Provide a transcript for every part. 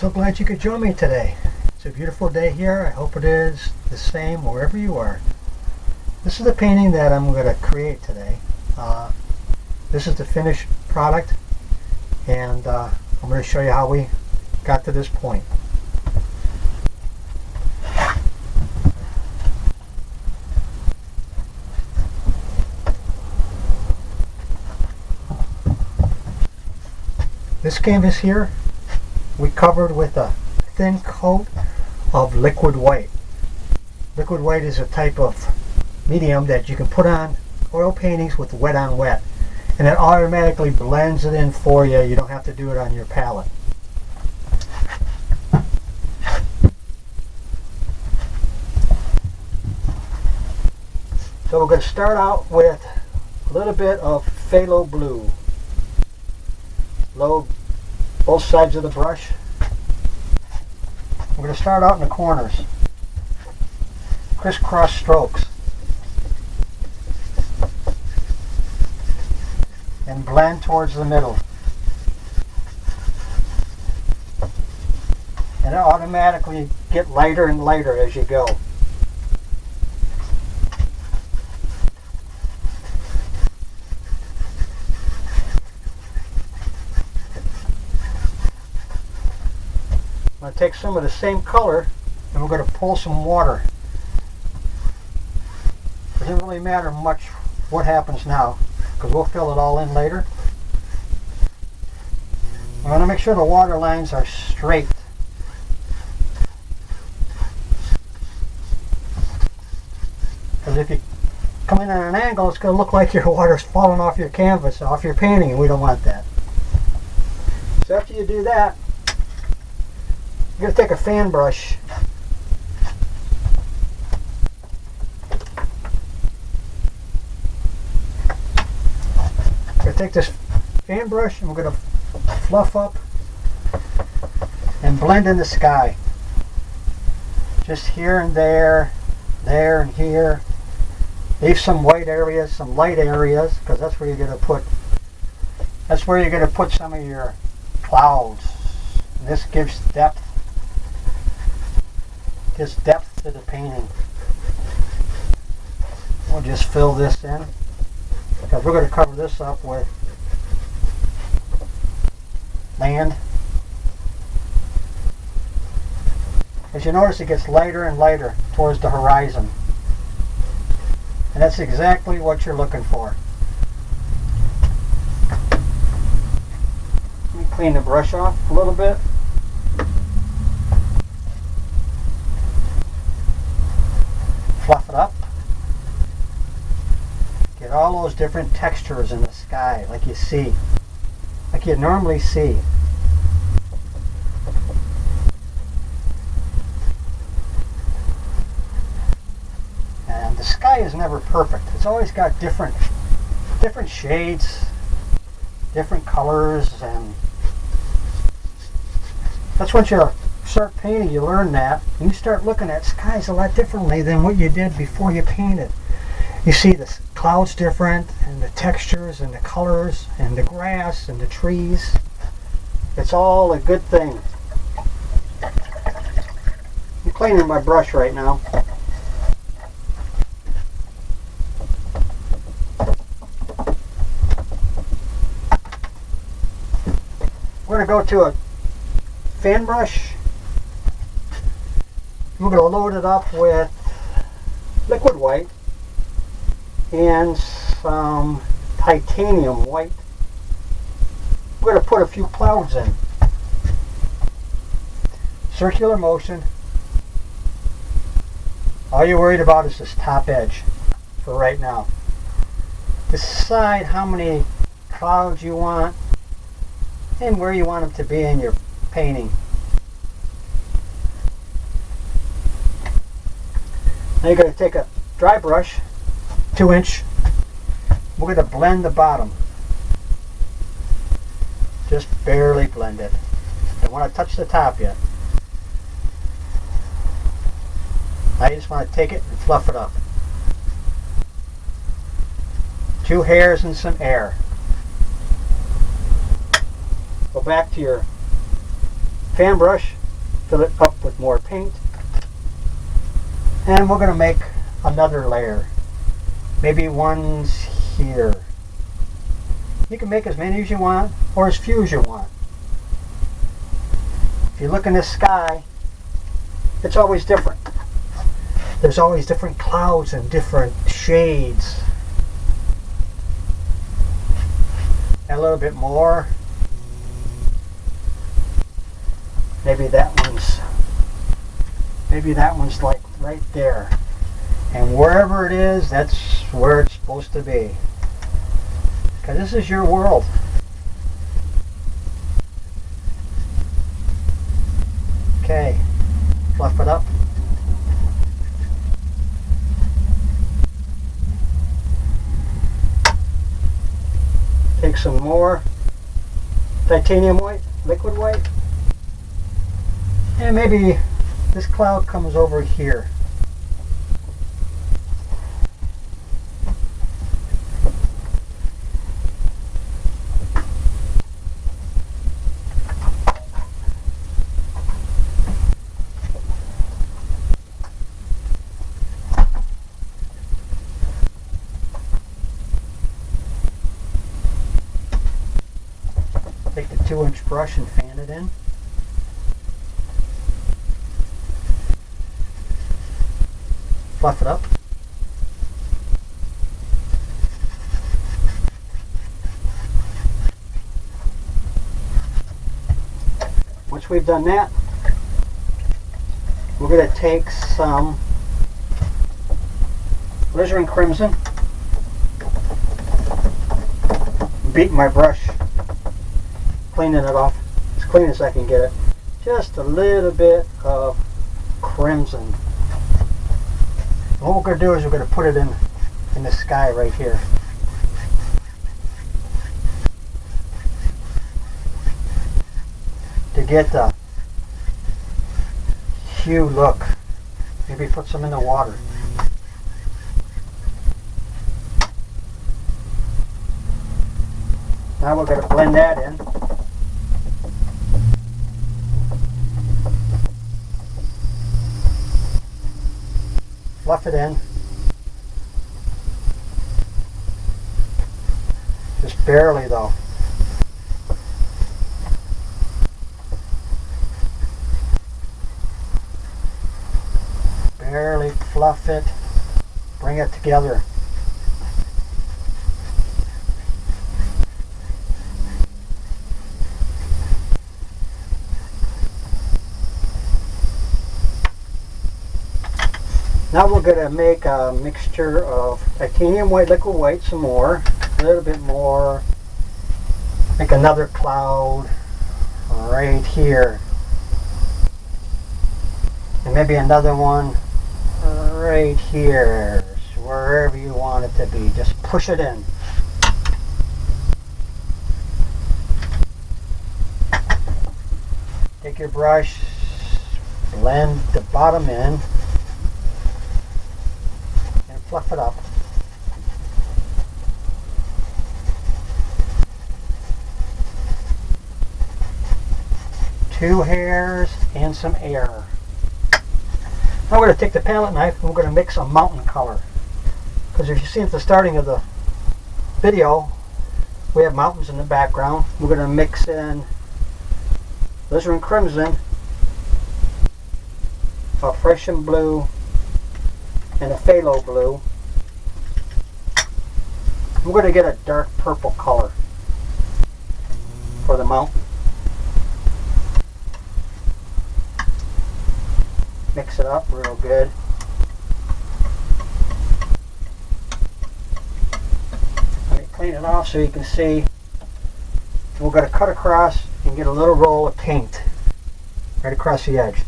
So glad you could join me today. It's a beautiful day here. I hope it is the same wherever you are. This is the painting that I'm going to create today. This is the finished product, and I'm going to show you how we got to this point. This canvas here we covered with a thin coat of liquid white. Liquid white is a type of medium that you can put on oil paintings with wet on wet, and it automatically blends it in for you. You don't have to do it on your palette. So we're going to start out with a little bit of phthalo blue. Load both sides of the brush. We're going to start out in the corners. Crisscross strokes. And blend towards the middle. And it automatically get lighter and lighter as you go. I'm going to take some of the same color and we're going to pull some water. It doesn't really matter much what happens now because we'll fill it all in later. I'm going to make sure the water lines are straight. Because if you come in at an angle, it's going to look like your water's falling off your canvas, off your painting, and we don't want that. So after you do that, you're going to take a fan brush take this fan brush and we're going to fluff up and blend in the sky. Just here and there, there and here. Leave some white areas, some light areas, because that's where you're going to put. That's where you're going to put some of your clouds. And this gives depth. Gives depth to the painting. We'll just fill this in, because we're going to cover this up with land. As you notice, it gets lighter and lighter towards the horizon. And that's exactly what you're looking for. Let me clean the brush off a little bit. Fluff it up. Get all those different textures in the sky like you see, like you normally see. And the sky is never perfect. It's always got different shades, different colors, and that's once you start painting, you learn that, and you start looking at skies a lot differently than what you did before you painted. You see the clouds different, and the textures, and the colors, and the grass, and the trees. It's all a good thing. I'm cleaning my brush right now. We're going to go to a fan brush. We're going to load it up with liquid white and some titanium white. We're going to put a few clouds in. Circular motion. All you're worried about is this top edge for right now. Decide how many clouds you want and where you want them to be in your painting. Now you're going to take a dry brush, 2-inch. We're going to blend the bottom. Just barely blend it. Don't want to touch the top yet. I just want to take it and fluff it up. 2 hairs and some air. Go back to your fan brush fill it up with more paint. And we're going to make another layer. Maybe one's here. You can make as many as you want or as few as you want. If you look in the sky, it's always different. There's always different clouds and different shades. And a little bit more. Maybe that one's like right there. And wherever it is, that's where it's supposed to be. Because this is your world. Okay, fluff it up. Take some more titanium white, liquid white. And maybe this cloud comes over here. Take the 2-inch brush and fan it in. Fluff it up. Once we've done that, we're going to take some alizarin crimson, beat my brush, cleaning it off as clean as I can get it. Just a little bit of crimson. And what we're going to do is we're going to put it in the sky right here. To get the hue look. Maybe put some in the water. Now we're going to blend that in. Fluff it in. Just barely though. Barely fluff it. Bring it together. Now we're going to make a mixture of titanium white, liquid white, some more, a little bit more, make another cloud right here, and maybe another one right here, so wherever you want it to be, just push it in. Take your brush, blend the bottom in, fluff it up. Two hairs and some air. Now we're going to take the palette knife and we're going to mix a mountain color. Because if you see at the starting of the video, we have mountains in the background. We're going to mix in alizarin crimson, a Prussian blue, and a phthalo blue. We're going to get a dark purple color for the mountain. Mix it up real good. Let me clean it off so you can see. We're going to cut across and get a little roll of paint right across the edge.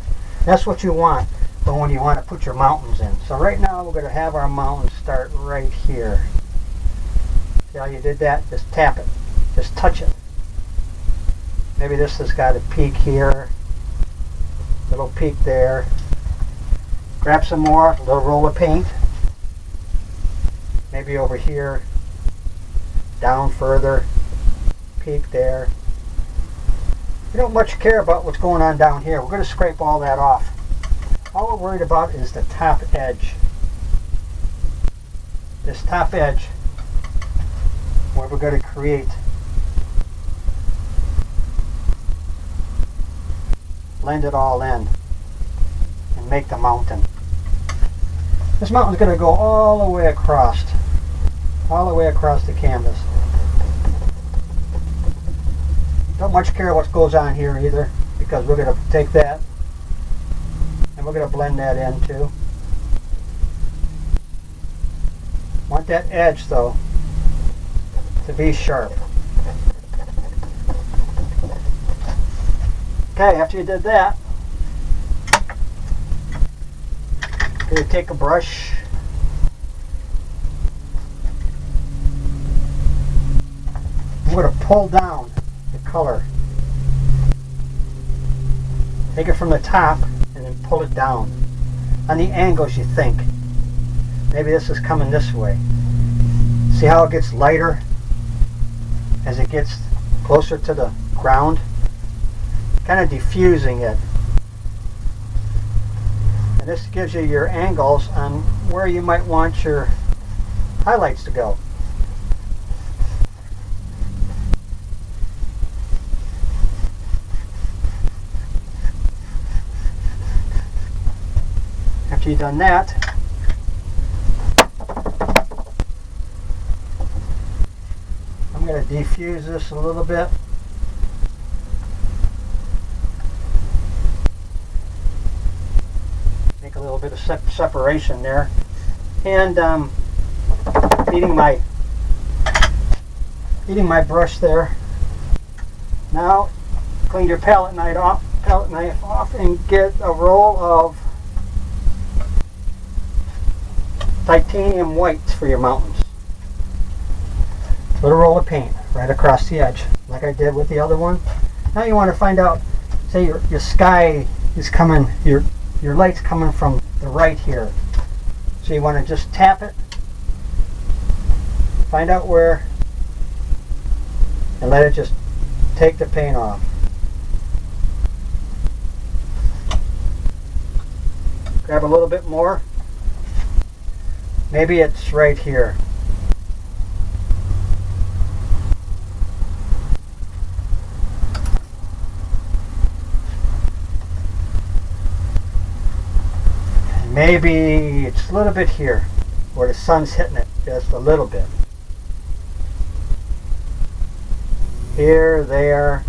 That's what you want when you want to put your mountains in. So right now we're going to have our mountains start right here. See how you did that? Just tap it. Just touch it. Maybe this has got a peak here. Little peak there. Grab some more, a little roll of paint. Maybe over here. Down further. Peak there. We don't much care about what's going on down here. We're going to scrape all that off. All we're worried about is the top edge. This top edge where we're going to create. Blend it all in and make the mountain. This mountain's going to go all the way across the canvas. Don't much care what goes on here either, because we're going to take that and we're going to blend that in too. Want that edge though to be sharp. Okay, after you did that, you're going to take a brush I'm going to pull down the color. Take it from the top and then pull it down on the angles you think. Maybe this is coming this way. See how it gets lighter as it gets closer to the ground? Kind of diffusing it. And this gives you your angles on where you might want your highlights to go. After you've done that, I'm going to diffuse this a little bit. Make a little bit of separation there. And eating my brush there. Now clean your palette knife off and get a roll of titanium whites for your mountains. Put a roll of paint right across the edge, like I did with the other one. Now you want to find out, say your sky is coming, your light's coming from the right here. So you want to just tap it, find out where, and let it just take the paint off. Grab a little bit more. Maybe it's right here. And maybe it's a little bit here where the sun's hitting it just a little bit. Here, there,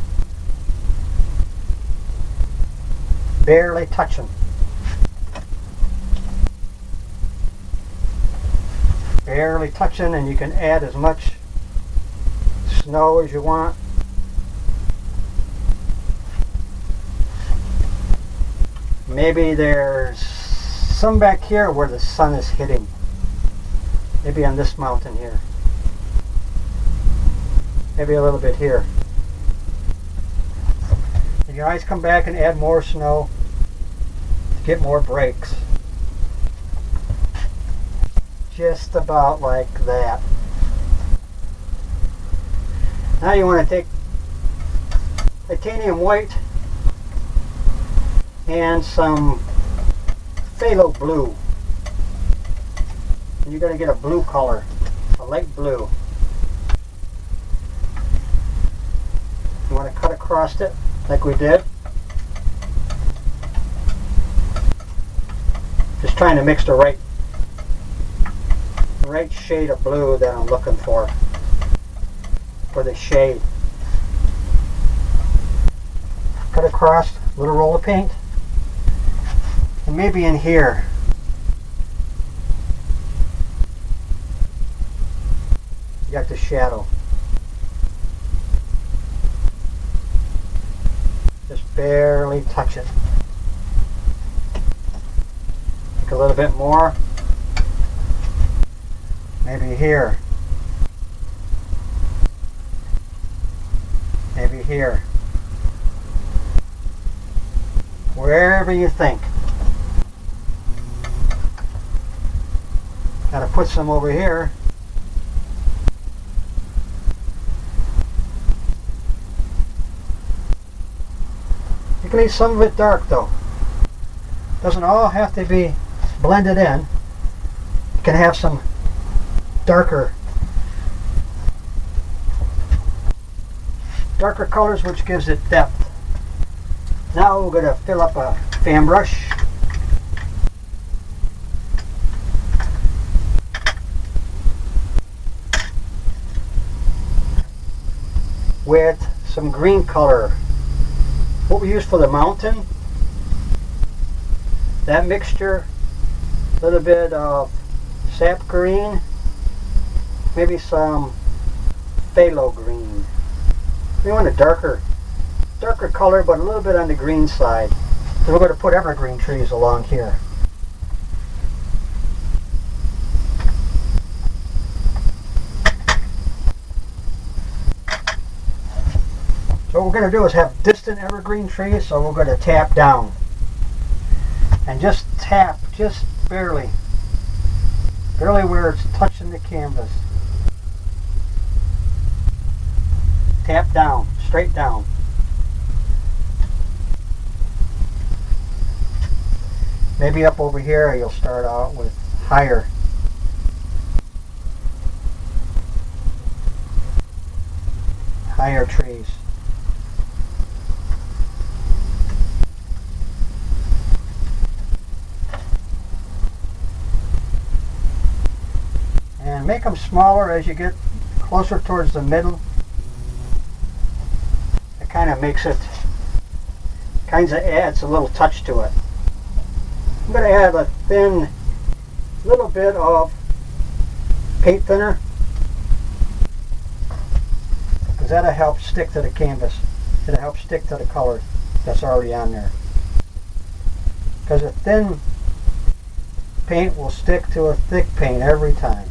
barely touching. Barely touching, and you can add as much snow as you want. Maybe there's some back here where the sun is hitting. Maybe on this mountain here. Maybe a little bit here. You can always come back and add more snow to get more breaks. Just about like that. Now you want to take titanium white and some phthalo blue. And you're going to get a blue color, a light blue. You want to cut across it like we did. Just trying to mix the right shade of blue that I'm looking for the shade. Cut across a little roll of paint, and maybe in here you got the shadow. Just barely touch it. Take a little bit more. Maybe here. Maybe here. Wherever you think. Gotta put some over here. You can leave some of it dark though. Doesn't all have to be blended in. You can have some darker colors, which gives it depth. Now we're going to fill up a fan brush. With some green color. What we use for the mountain, that mixture, a little bit of sap green, maybe some phthalo green. We want a darker color, but a little bit on the green side. So we're going to put evergreen trees along here. So what we're going to do is have distant evergreen trees, so we're going to tap down. And just tap, just barely where it's touching the canvas. Tap down, straight down. Maybe up over here you'll start out with higher. Higher trees. And make them smaller as you get closer towards the middle. It kind of makes it, adds a little touch to it. I'm going to add a thin little bit of paint thinner, because that'll help stick to the canvas. It'll help stick to the color that's already on there. Because a thin paint will stick to a thick paint every time.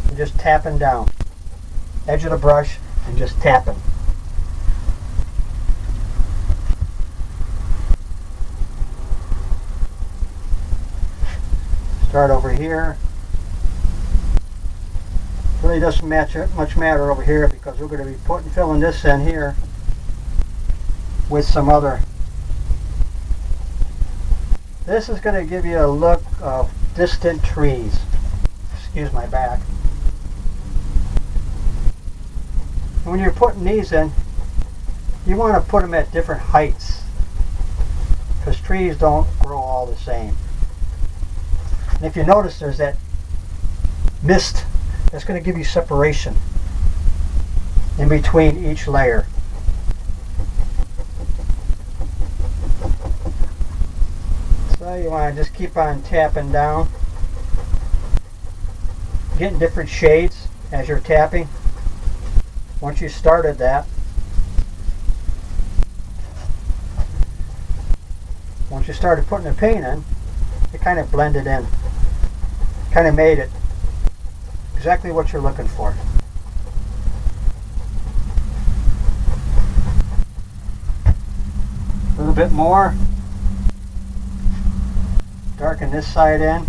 And just tapping down, edge of the brush, and just tapping. Start over here. Really doesn't much matter over here, because we're going to be filling this in here with some other. This is going to give you a look of distant trees. Excuse my back. When you're putting these in, you want to put them at different heights, because trees don't grow all the same. And if you notice, there's that mist that's going to give you separation in between each layer. So you want to just keep on tapping down, getting different shades as you're tapping. Once you started that, once you started putting the paint in, it kind of blended in. Kind of made it exactly what you're looking for. A little bit more. Darken this side in.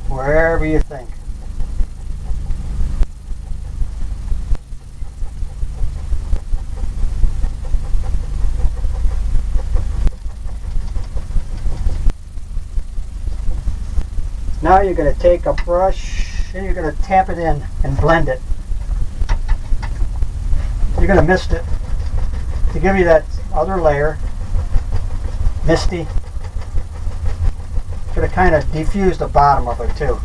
Wherever you think. Now you're going to take a brush and you're going to tap it in and blend it. You're going to mist it to give you that other layer, misty. It's going to kind of diffuse the bottom of it too.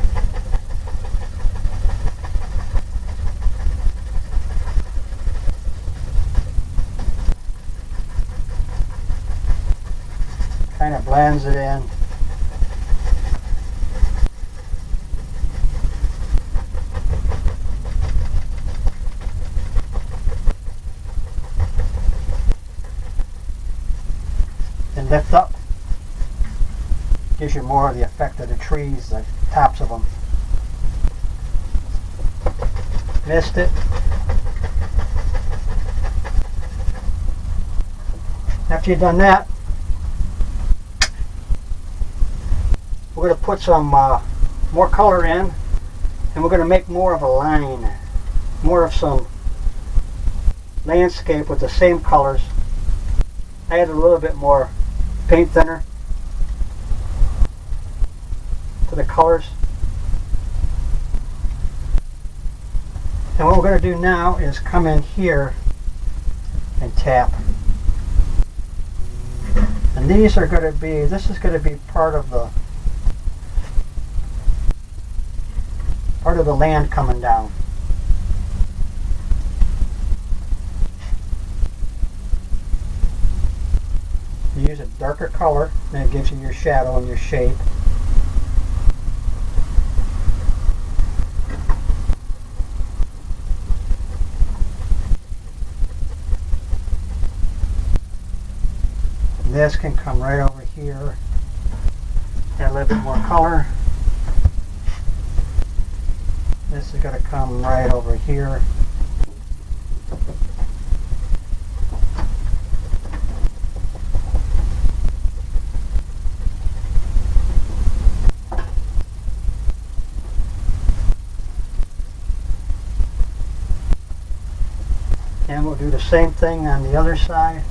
Kind of blends it in. And lift up. Gives you more of the effect of the trees, the tops of them. Missed it. After you've done that, we're we're going to put some more color in, and we're going to make more of a line, more of some landscape with the same colors. I added a little bit more paint thinner to the colors. And what we're going to do now is come in here and tap. And these are going to be, this is going to be part of the land coming down. You use a darker color, and it gives you your shadow and your shape. This can come right over here. Add a little bit more color. This is going to come right over here. And we'll do the same thing on the other side.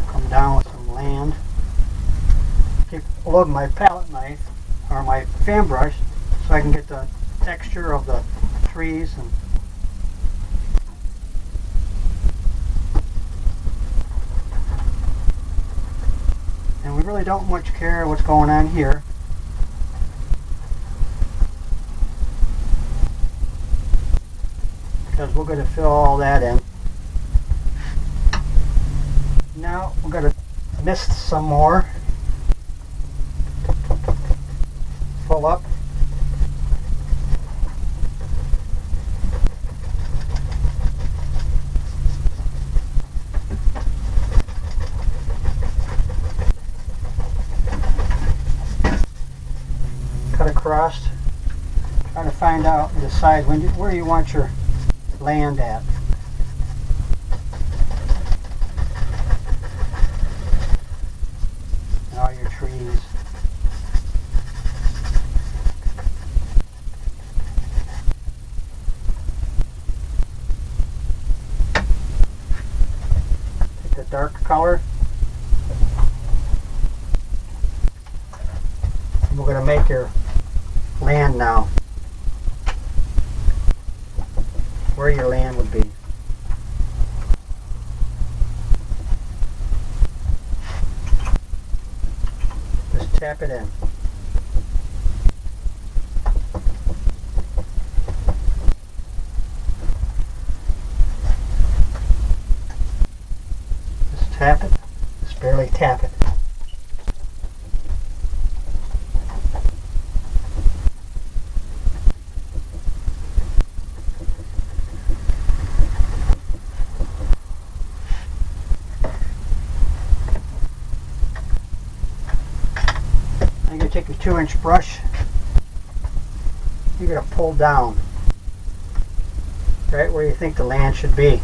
Come down with some land. Keep loading my palette knife or my fan brush so I can get the texture of the trees. And we really don't much care what's going on here. Because we're going to fill all that in. Now we're going to mist some more. Pull up. Cut across. Trying to find out and decide where you want your land at. And all your trees. Take the dark color. And we're going to make your land now. Where your land would be. Just tap it in. Just tap it. Just barely tap it. Take your 2-inch brush, you're going to pull down right where you think the land should be.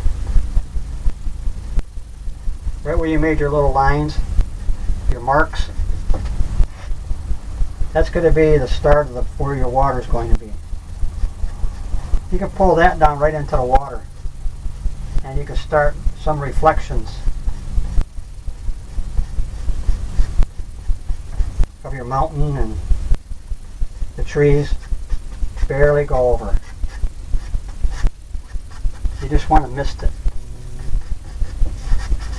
Right where you made your little lines, your marks. That's going to be the start of where your water is going to be. You can pull that down right into the water, and you can start some reflections of your mountain and the trees. Barely go over. You just want to mist it.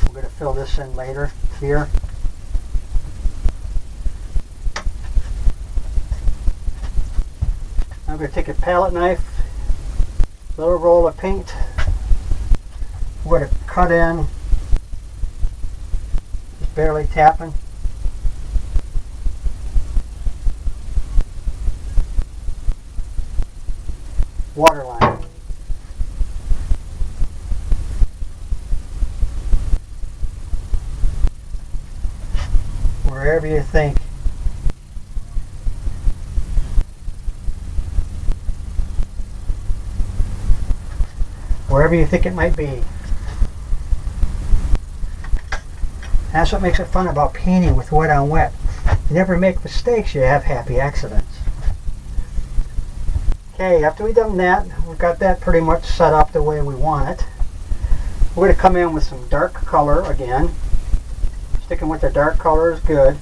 We're going to fill this in later here. I'm going to take a palette knife, little roll of paint. We're going to cut in, just barely tapping. Water line. Wherever you think. Wherever you think it might be. That's what makes it fun about painting with wet on wet. You never make mistakes, you have happy accidents. Okay, after we've done that, we've got that pretty much set up the way we want it. We're going to come in with some dark color again. Sticking with the dark color is good.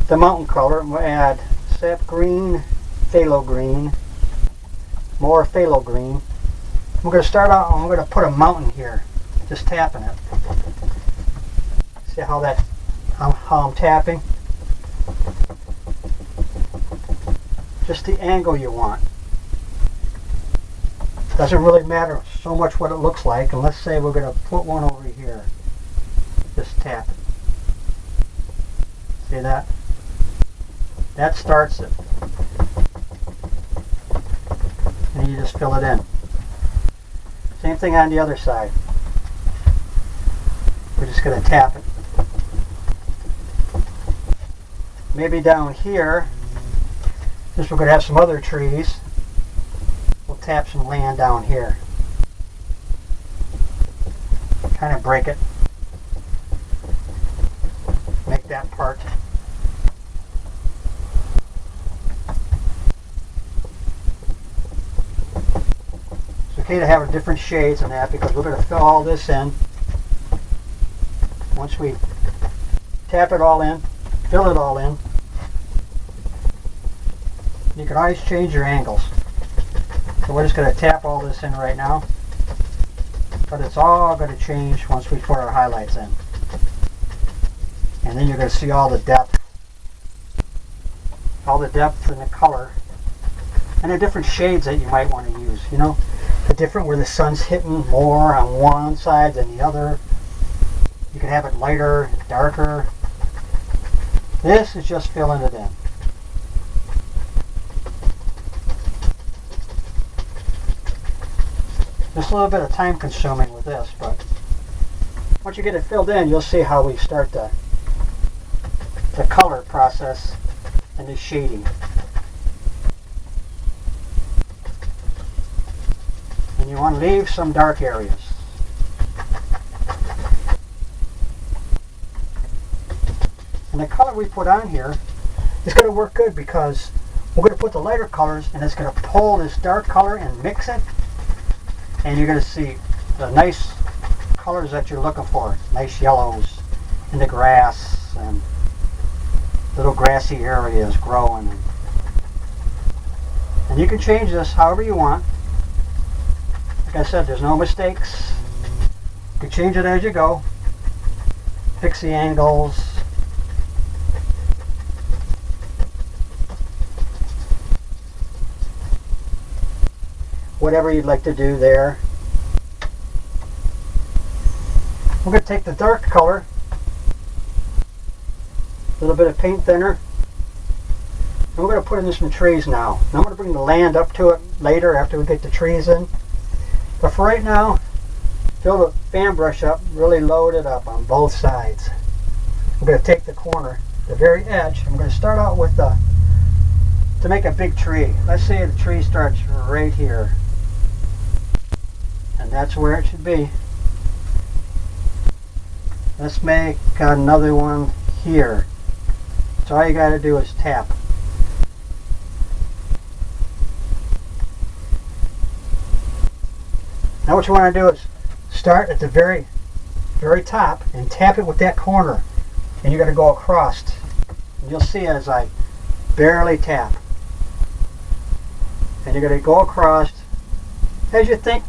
The mountain color, and we'll add sap green, phthalo green, more phthalo green. We're going to start out and we're going to put a mountain here, just tapping it. See how I'm tapping? Just the angle you want. Doesn't really matter so much what it looks like, and let's say we're going to put one over here. Just tap it. See that? That starts it. And you just fill it in. Same thing on the other side. We're just going to tap it. Maybe down here, since we're going to have some other trees, we'll tap some land down here. Kind of break it. Make that part. It's okay to have different shades in that because we're going to fill all this in. Once we tap it all in, fill it all in, you can always change your angles. So we're just going to tap all this in right now, but it's all going to change once we put our highlights in. And then you're going to see all the depth in the color, and the different shades that you might want to use. You know, the different where the sun's hitting more on one side than the other. You can have it lighter, darker. This is just filling it in. Just a little bit of time consuming with this, but once you get it filled in, you'll see how we start the color process and the shading. And you want to leave some dark areas. And the color we put on here is going to work good because we're going to put the lighter colors and it's going to pull this dark color and mix it. And you're going to see the nice colors that you're looking for. Nice yellows in the grass and little grassy areas growing. And you can change this however you want. Like I said, there's no mistakes. You can change it as you go. Fix the angles. Whatever you'd like to do there. We're going to take the dark color, a little bit of paint thinner, and we're going to put in some trees now. And I'm going to bring the land up to it later after we get the trees in. But for right now, fill the fan brush up, really load it up on both sides. I'm going to take the corner, the very edge. I'm going to start out with to make a big tree. Let's say the tree starts right here. And that's where it should be. Let's make another one here. So all you got to do is tap. Now what you want to do is start at the very top and tap it with that corner. And you're going to go across. And you'll see as I barely tap. And you're going to go across as you think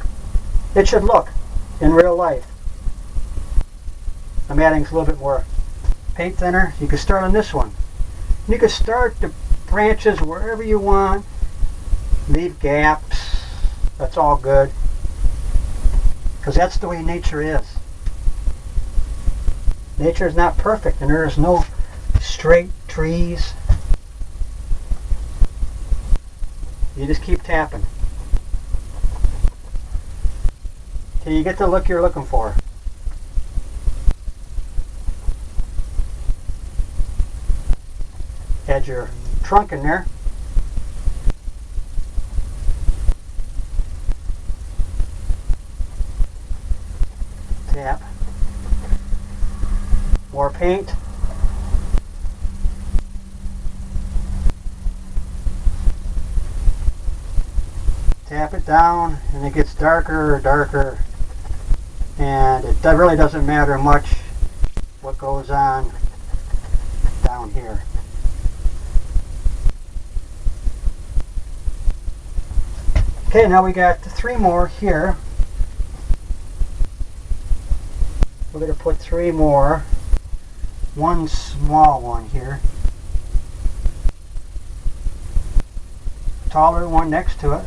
it should look in real life. I'm adding a little bit more paint thinner. You can start on this one. And you can start the branches wherever you want. Leave gaps. That's all good. Because that's the way nature is. Nature is not perfect and there is no straight trees. You just keep tapping till you get the look you're looking for. Add your trunk in there. Tap. More paint. Tap it down and it gets darker or darker, and it really doesn't matter much what goes on down here. Okay, now we got 3 more here. We're going to put 3 more. One small one here. Taller one next to it.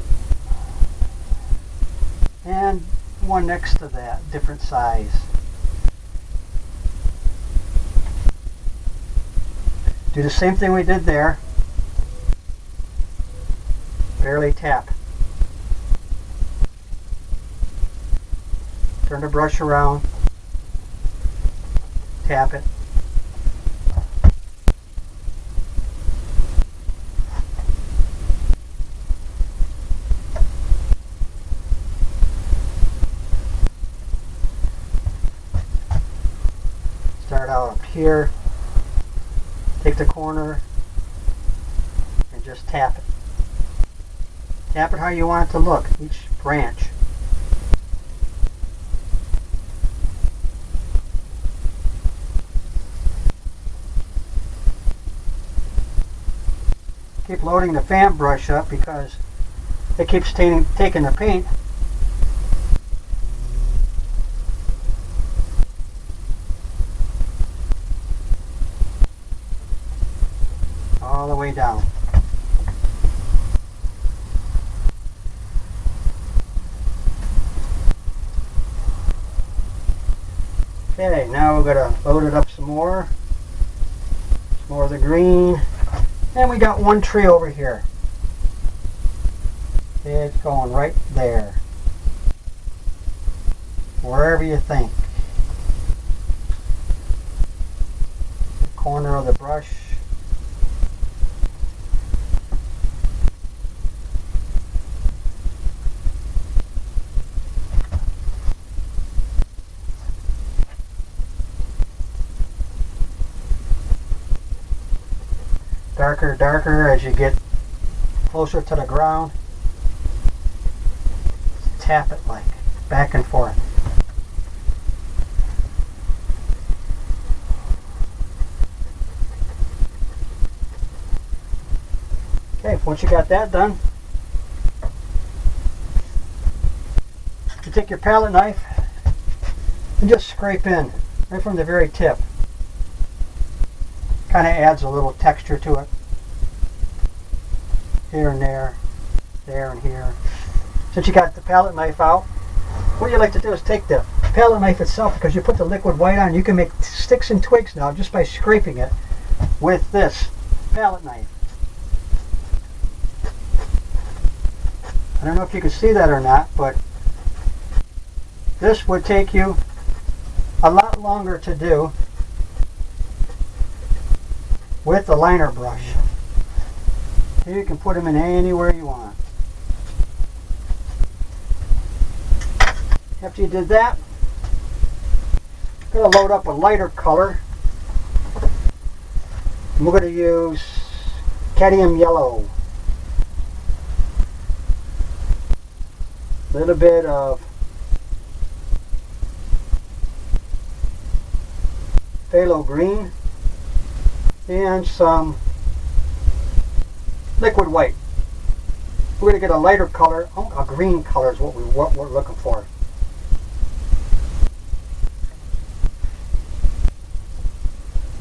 And one next to that, different size. Do the same thing we did there. Barely tap. Turn the brush around. Tap it. Start out up here. Take the corner and just tap it. Tap it how you want it to look, each branch. Keep loading the fan brush up because it keeps taking the paint. All the way down. Okay, now we're going to load it up some more. Some more of the green. And we got one tree over here. It's going right there. Wherever you think. The corner of the brush. Darker, darker as you get closer to the ground. Just tap it like back and forth. Okay, once you got that done, you take your palette knife and just scrape in right from the very tip. Kind of adds a little texture to it. Here and there and here. Since you got the palette knife out, what you like to do is take the palette knife itself, because you put the liquid white on, you can make sticks and twigs now just by scraping it with this palette knife. I don't know if you can see that or not, but this would take you a lot longer to do with the liner brush. Here you can put them in anywhere you want. After you did that, I'm going to load up a lighter color. And we're going to use cadmium yellow. A little bit of phthalo green. And some liquid white. We're going to get a lighter color. Oh, a green color is what we're looking for.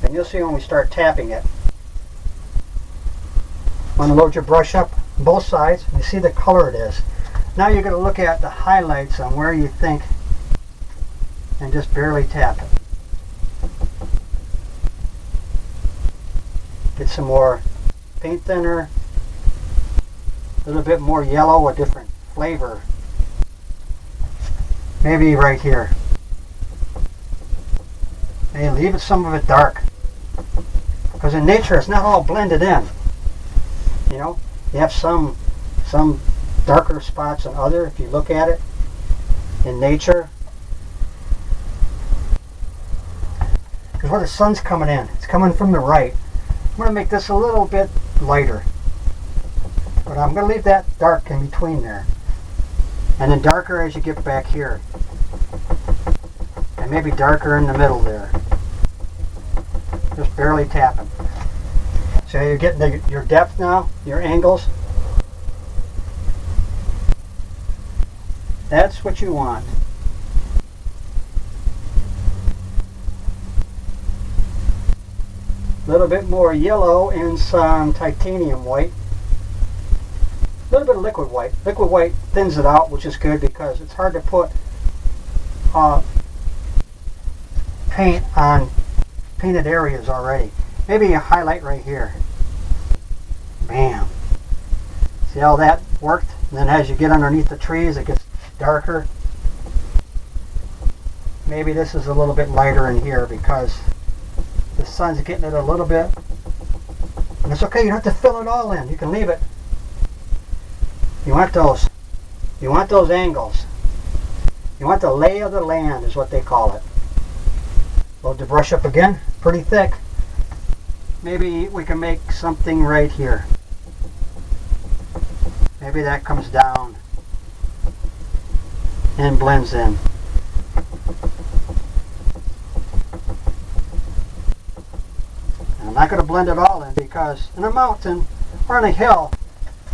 And you'll see when we start tapping it. Want to load your brush up on both sides. You see the color it is. Now you're going to look at the highlights on where you think and just barely tap it. Get some more paint thinner, a little bit more yellow, a different flavor. Maybe right here. Hey, leave it some of it dark, because in nature it's not all blended in. You know, you have some darker spots than other. If you look at it in nature. because where the sun's coming in, it's coming from the right. I'm going to make this a little bit lighter, but I'm going to leave that dark in between there, and then darker as you get back here, and maybe darker in the middle there. Just barely tapping. So you're getting your depth now, your angles. That's what you want. A little bit more yellow and some titanium white. A little bit of liquid white. Liquid white thins it out, which is good because it's hard to put paint on painted areas already. Maybe a highlight right here. Bam. See how that worked? And then as you get underneath the trees, it gets darker. Maybe this is a little bit lighter in here because the sun's getting it a little bit. And it's okay, you don't have to fill it all in. You can leave it. You want those angles. You want the lay of the land is what they call it. Load the brush up again, pretty thick. Maybe we can make something right here. Maybe that comes down and blends in. And I'm not going to blend it all in because in a mountain or on a hill,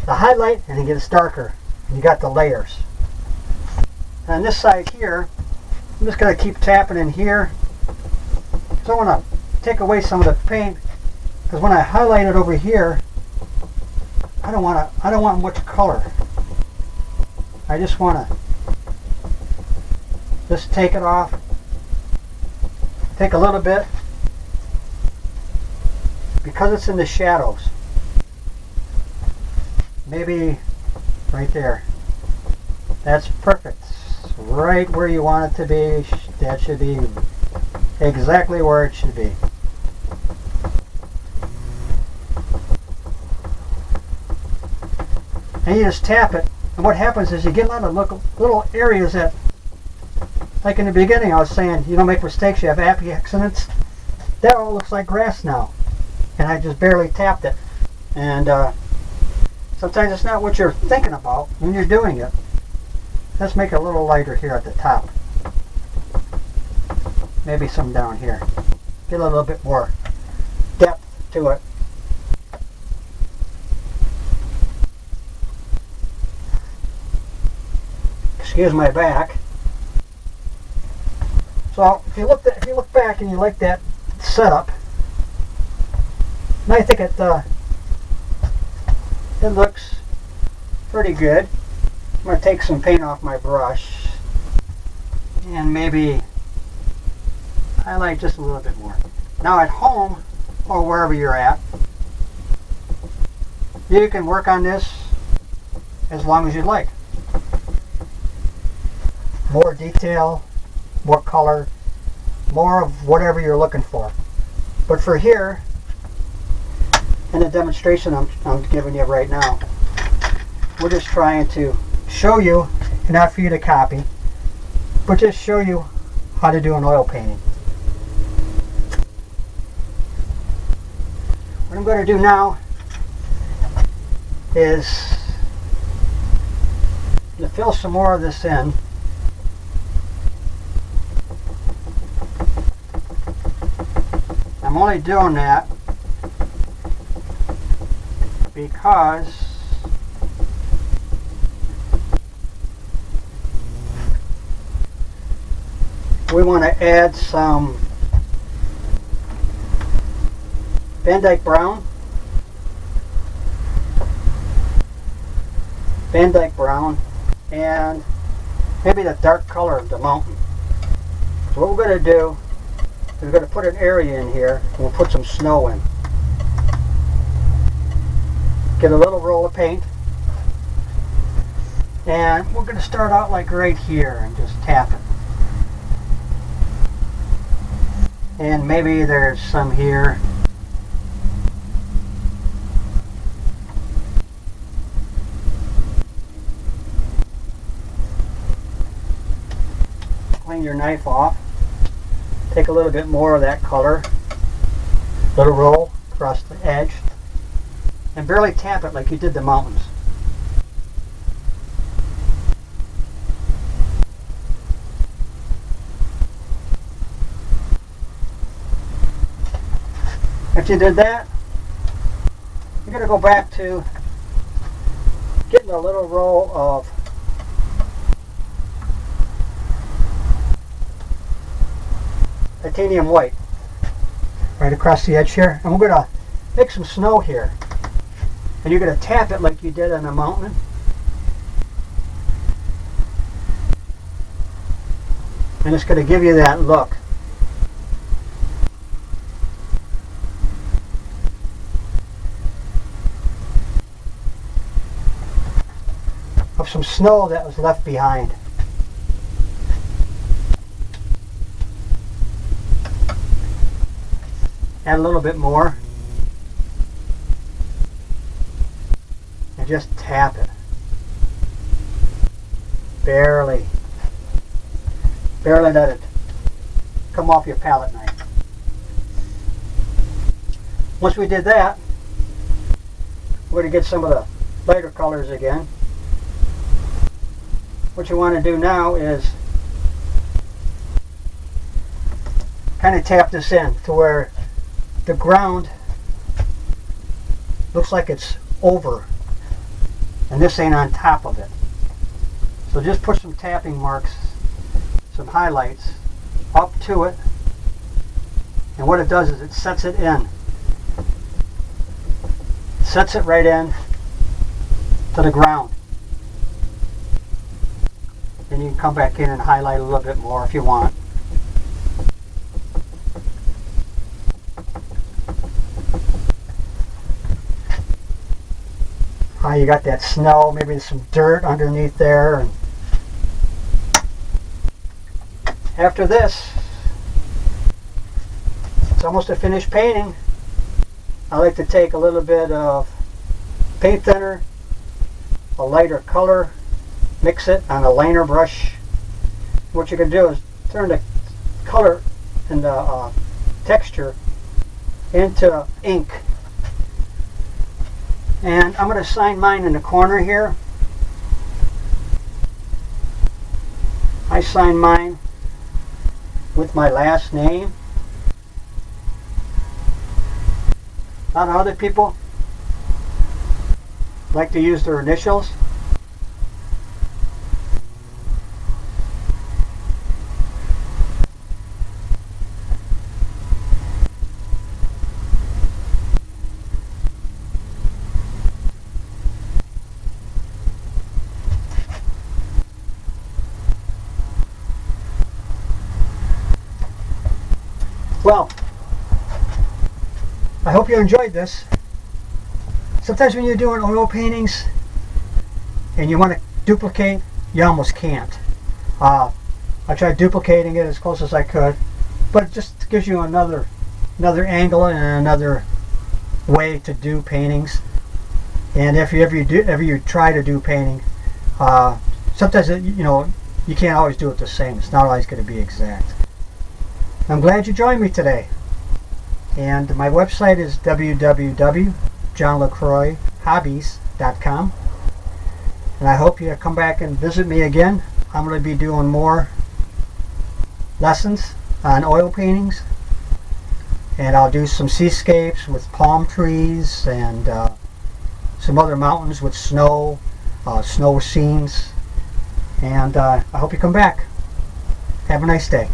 the highlight and it gets darker. And you got the layers. And on this side here, I'm just going to keep tapping in here. So I want to take away some of the paint because when I highlight it over here, I don't want much color. I just want to just take it off. Take a little bit because it's in the shadows. Maybe right there. That's perfect. Right where you want it to be. That should be exactly where it should be. And you just tap it, and what happens is you get a lot of little areas that, like in the beginning I was saying, you don't make mistakes, you have happy accidents. That all looks like grass now, and I just barely tapped it. And sometimes it's not what you're thinking about when you're doing it. Let's make it a little lighter here at the top. Maybe some down here. Get a little bit more depth to it. Excuse my back. So if you look back and you like that setup, and I think it looks pretty good. I'm going to take some paint off my brush and maybe highlight just a little bit more. Now at home or wherever you're at, you can work on this as long as you like. More detail, more color, more of whatever you're looking for. But for here, in the demonstration I'm giving you right now, we're just trying to show you, and not for you to copy, but just show you how to do an oil painting. What I'm going to do now is to fill some more of this in. I'm only doing that because we want to add some Van Dyke Brown, and maybe the dark color of the mountain. So what we're going to do is we're going to put an area in here and we'll put some snow in. Get a little roll of paint, and we're going to start out like right here and just tap it. And maybe there's some here. Clean your knife off. Take a little bit more of that color, little roll across the edge, and barely tap it like you did the mountains. After you did that, you're going to go back to getting a little roll of titanium white right across the edge here, and we're going to make some snow here, and you're going to tap it like you did on the mountain, and it's going to give you that look. Of some snow that was left behind. Add a little bit more and just tap it. Barely let it come off your palette knife. Once we did that, we're going to get some of the lighter colors again. What you want to do now is kind of tap this in to where the ground looks like it's over and this ain't on top of it. So just put some tapping marks, some highlights up to it, and what it does is it sets it in. Sets it right in to the ground. Then you can come back in and highlight a little bit more if you want. You got that snow, maybe some dirt underneath there. And after this, it's almost a finished painting. I like to take a little bit of paint thinner, a lighter color, mix it on a liner brush. What you can do is turn the color and the texture into ink. And I'm going to sign mine in the corner here. I sign mine with my last name. A lot of other people like to use their initials. Well, I hope you enjoyed this. Sometimes when you're doing oil paintings and you want to duplicate, you almost can't. I tried duplicating it as close as I could, but it just gives you another angle and another way to do paintings. And if you ever try to do painting, sometimes you can't always do it the same. It's not always going to be exact. I'm glad you joined me today. And my website is www.johnlacroixhobbies.com. And I hope you come back and visit me again. I'm going to be doing more lessons on oil paintings. And I'll do some seascapes with palm trees and some other mountains with snow, snow scenes. And I hope you come back. Have a nice day.